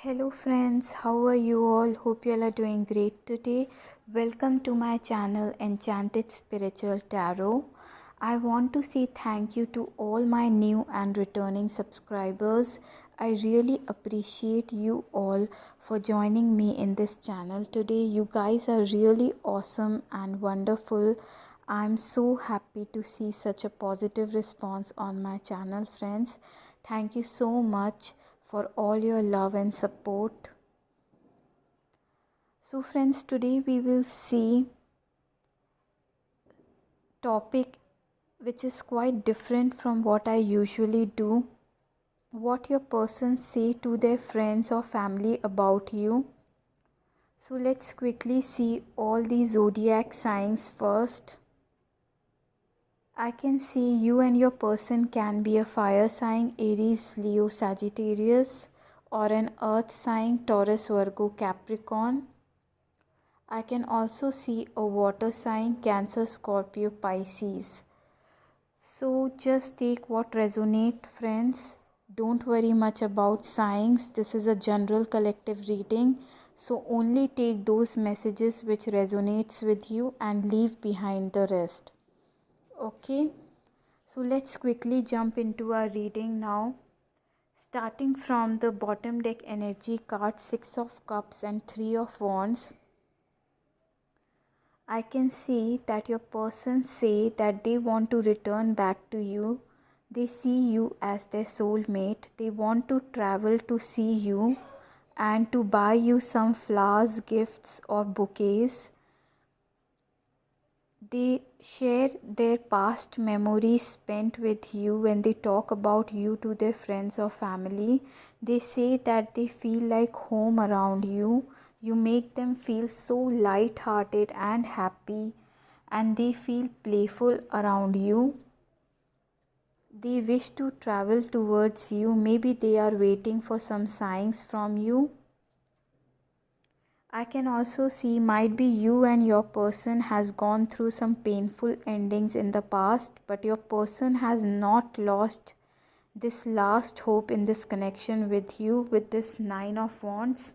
Hello friends, how are you all? Hope you all are doing great today. Welcome to my channel Enchanted Spiritual Tarot. I want to say thank you to all my new and returning subscribers. I really appreciate you all for joining me in this channel today. You guys are really awesome and wonderful. I'm so happy to see such a positive response on my channel, friends. Thank you so much for all your love and support. So friends, today we will see topic which is quite different from what I usually do. What your person say to their friends or family about you. So let's quickly see all the zodiac signs first. I can see you and your person can be a fire sign, Aries, Leo, Sagittarius, or an earth sign, Taurus, Virgo, Capricorn. I can also see a water sign, Cancer, Scorpio, Pisces. So just take what resonate, friends. Don't worry much about signs. This is a general collective reading. So only take those messages which resonates with you and leave behind the rest. Okay, so let's quickly jump into our reading now. Starting from the bottom deck energy card, 6 of Cups and 3 of Wands. I can see that your person say that they want to return back to you. They see you as their soulmate. They want to travel to see you and to buy you some flowers, gifts or bouquets. They share their past memories spent with you when they talk about you to their friends or family. They say that they feel like home around you. You make them feel so light-hearted and happy, and they feel playful around you. They wish to travel towards you. Maybe they are waiting for some signs from you. I can also see might be you and your person has gone through some painful endings in the past, but your person has not lost this last hope in this connection with you with this 9 of Wands.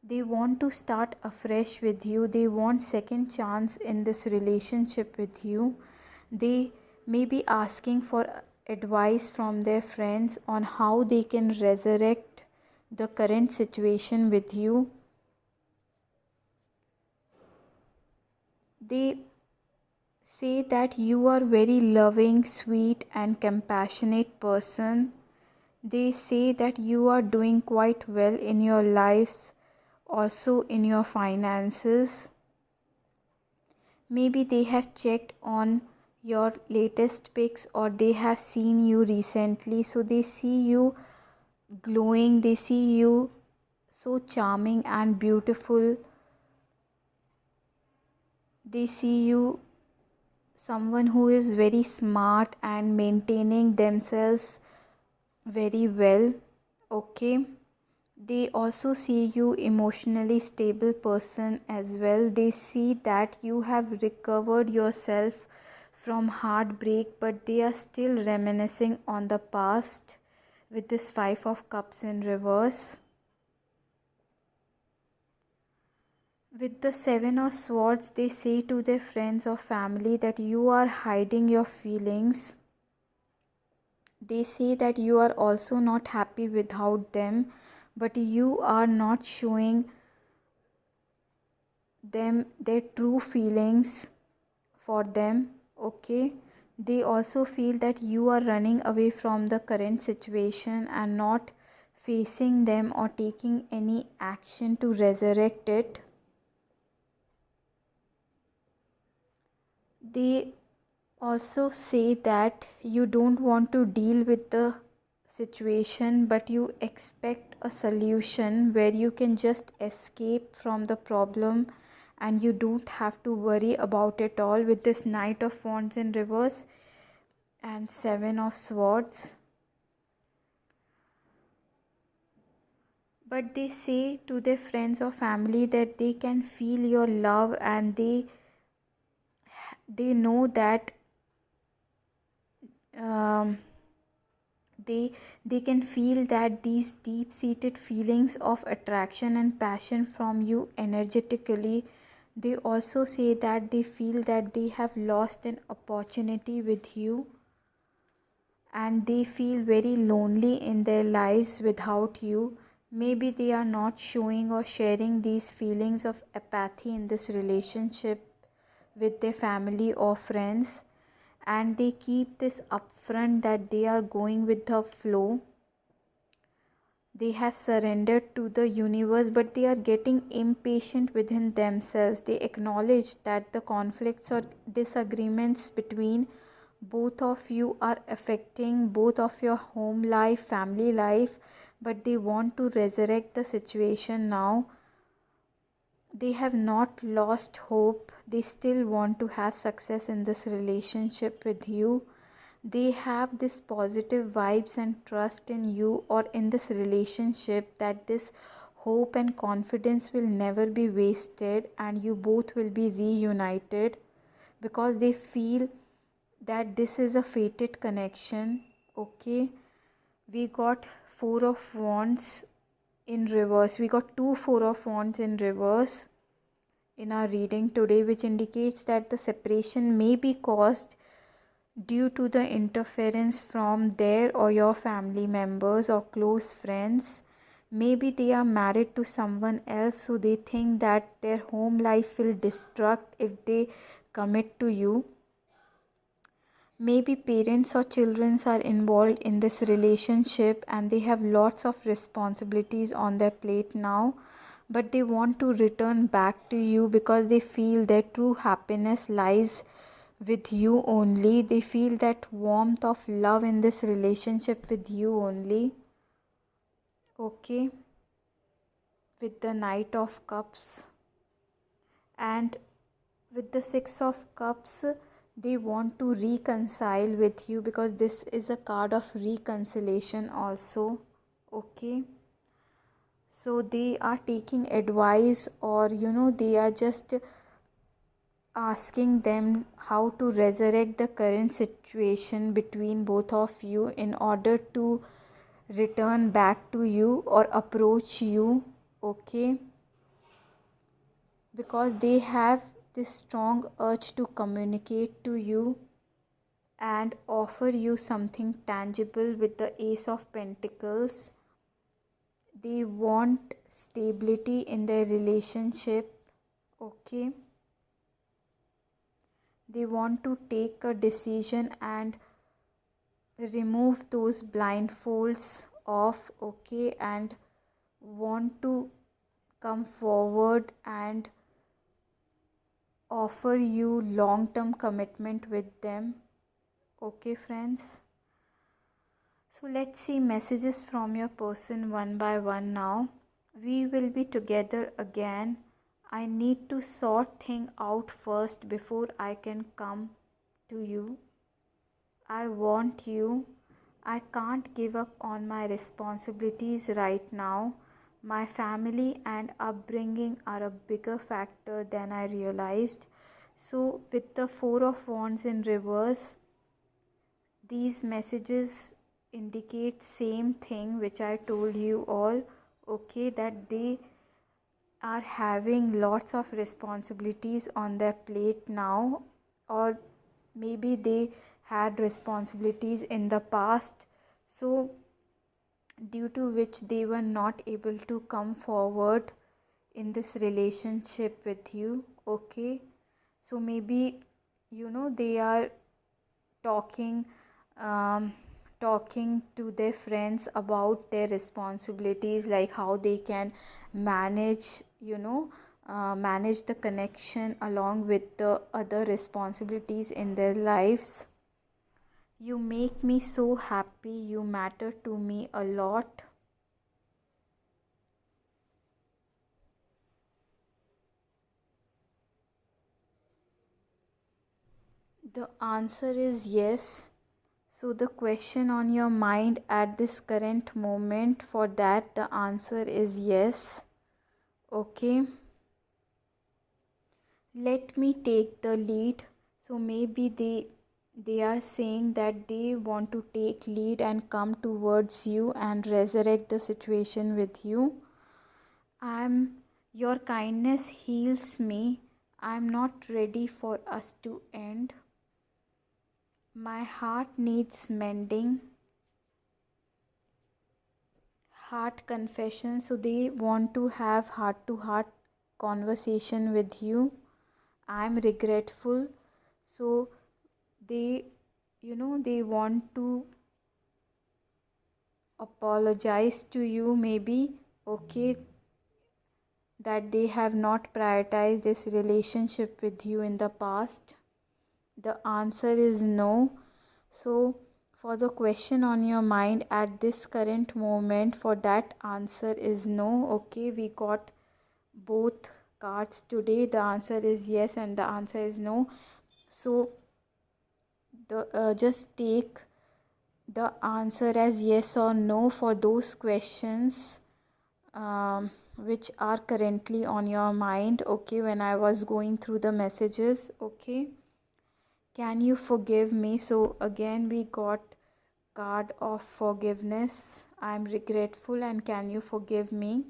They want to start afresh with you. They want second chance in this relationship with you. They may be asking for advice from their friends on how they can resurrect the current situation with you. They say that you are very loving, sweet and compassionate person. They say that you are doing quite well in your lives, also in your finances. Maybe they have checked on your latest pics or they have seen you recently, so they see you glowing, they see you so charming and beautiful. They see you someone who is very smart and maintaining themselves very well. Okay, they also see you emotionally stable person as well. They see that you have recovered yourself from heartbreak, but they are still reminiscing on the past with this 5 of Cups in reverse. With the 7 of Swords, they say to their friends or family that you are hiding your feelings. They say that you are also not happy without them, but you are not showing them their true feelings for them. Okay, they also feel that you are running away from the current situation and not facing them or taking any action to resurrect it. They also say that you don't want to deal with the situation, but you expect a solution where you can just escape from the problem and you don't have to worry about it all with this Knight of Wands in reverse and 7 of Swords. But they say to their friends or family that they can feel your love and they know that They can feel that these deep seated feelings of attraction and passion from you energetically. They also say that they feel that they have lost an opportunity with you, and they feel very lonely in their lives without you. Maybe they are not showing or sharing these feelings of apathy in this relationship with their family or friends, and they keep this upfront that they are going with the flow. They have surrendered to the universe, but they are getting impatient within themselves. They acknowledge that the conflicts or disagreements between both of you are affecting both of your home life, family life, but they want to resurrect the situation now. They have not lost hope. They still want to have success in this relationship with you. They have this positive vibes and trust in you or in this relationship, that this hope and confidence will never be wasted and you both will be reunited, because they feel that this is a fated connection. Okay, we got four of wands in reverse. We got two four of wands in reverse in our reading today, which indicates that the separation may be caused due to the interference from their or your family members or close friends. Maybe they are married to someone else, so they think that their home life will destruct if they commit to you. Maybe parents or children are involved in this relationship and they have lots of responsibilities on their plate now, but they want to return back to you because they feel their true happiness lies with you only. They feel that warmth of love in this relationship with you only. Okay, with the Knight of Cups and with the Six of Cups, they want to reconcile with you because this is a card of reconciliation also. Okay, so they are taking advice, or they are just asking them how to resurrect the current situation between both of you in order to return back to you or approach you. Okay, because they have this strong urge to communicate to you and offer you something tangible with the Ace of Pentacles. They want stability in their relationship. Okay, they want to take a decision and remove those blindfolds off. Okay, and want to come forward and offer you long-term commitment with them. Okay, friends, so let's see messages from your person one by one now. We will be together again. I need to sort things out first before I can come to you. I want you. I can't give up on my responsibilities right now. My family and upbringing are a bigger factor than I realized. So, with the Four of Wands in reverse, these messages indicate same thing which I told you all. Okay, that they are having lots of responsibilities on their plate now, or maybe they had responsibilities in the past, so due to which they were not able to come forward in this relationship with you. Okay, so maybe they are talking um, talking to their friends about their responsibilities, like how they can manage manage the connection along with the other responsibilities in their lives. You make me so happy, you matter to me a lot. The answer is yes. So the question on your mind at this current moment, for that the answer is yes. Okay. Let me take the lead. So maybe they They are saying that they want to take lead and come towards you and resurrect the situation with you. Your kindness heals me. I'm not ready for us to end. My heart needs mending. Heart confession. So they want to have heart to heart conversation with you. I'm regretful. So they they want to apologize to you, maybe. Okay, that they have not prioritized this relationship with you in the past. The answer is no. So for the question on your mind at this current moment, for that answer is no. Okay, we got both cards today. The answer is yes and the answer is no. So just take the answer as yes or no for those questions which are currently on your mind. Okay, when I was going through the messages. Okay, can you forgive me? So again we got card of forgiveness. I'm regretful and can you forgive me?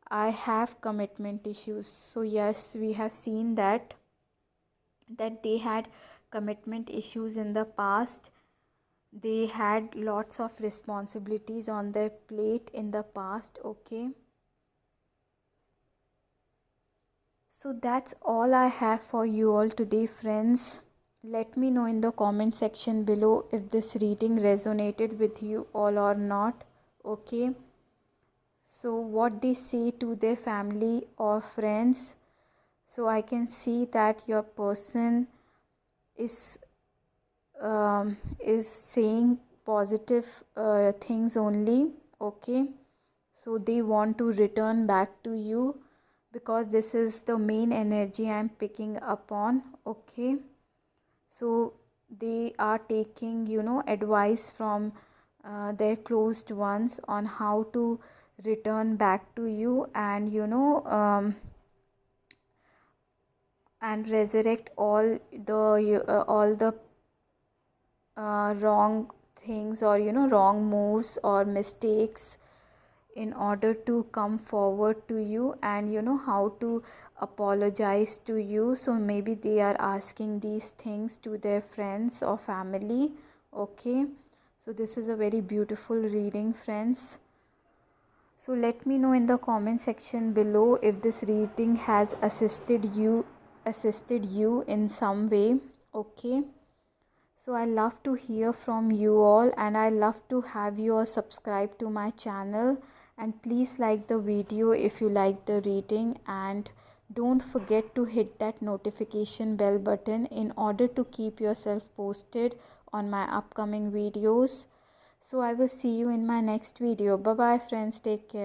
I have commitment issues. So yes, we have seen that they had commitment issues in the past. They had lots of responsibilities on their plate in the past. Okay, so that's all I have for you all today, friends. Let me know in the comment section below if this reading resonated with you all or not. Okay, so what they say to their family or friends. So I can see that your person is saying positive things only. Okay, so they want to return back to you because this is the main energy I'm picking up on. Okay, so they are taking advice from their closed ones on how to return back to you and and resurrect all the wrong things or wrong moves or mistakes in order to come forward to you and how to apologize to you. So maybe they are asking these things to their friends or family. Okay, so this is a very beautiful reading, friends. So let me know in the comment section below if this reading has assisted you in some way. Okay, so I love to hear from you all and I love to have you all subscribe to my channel, and please like the video if you like the reading, and don't forget to hit that notification bell button in order to keep yourself posted on my upcoming videos. So I will see you in my next video. Bye bye friends, take care.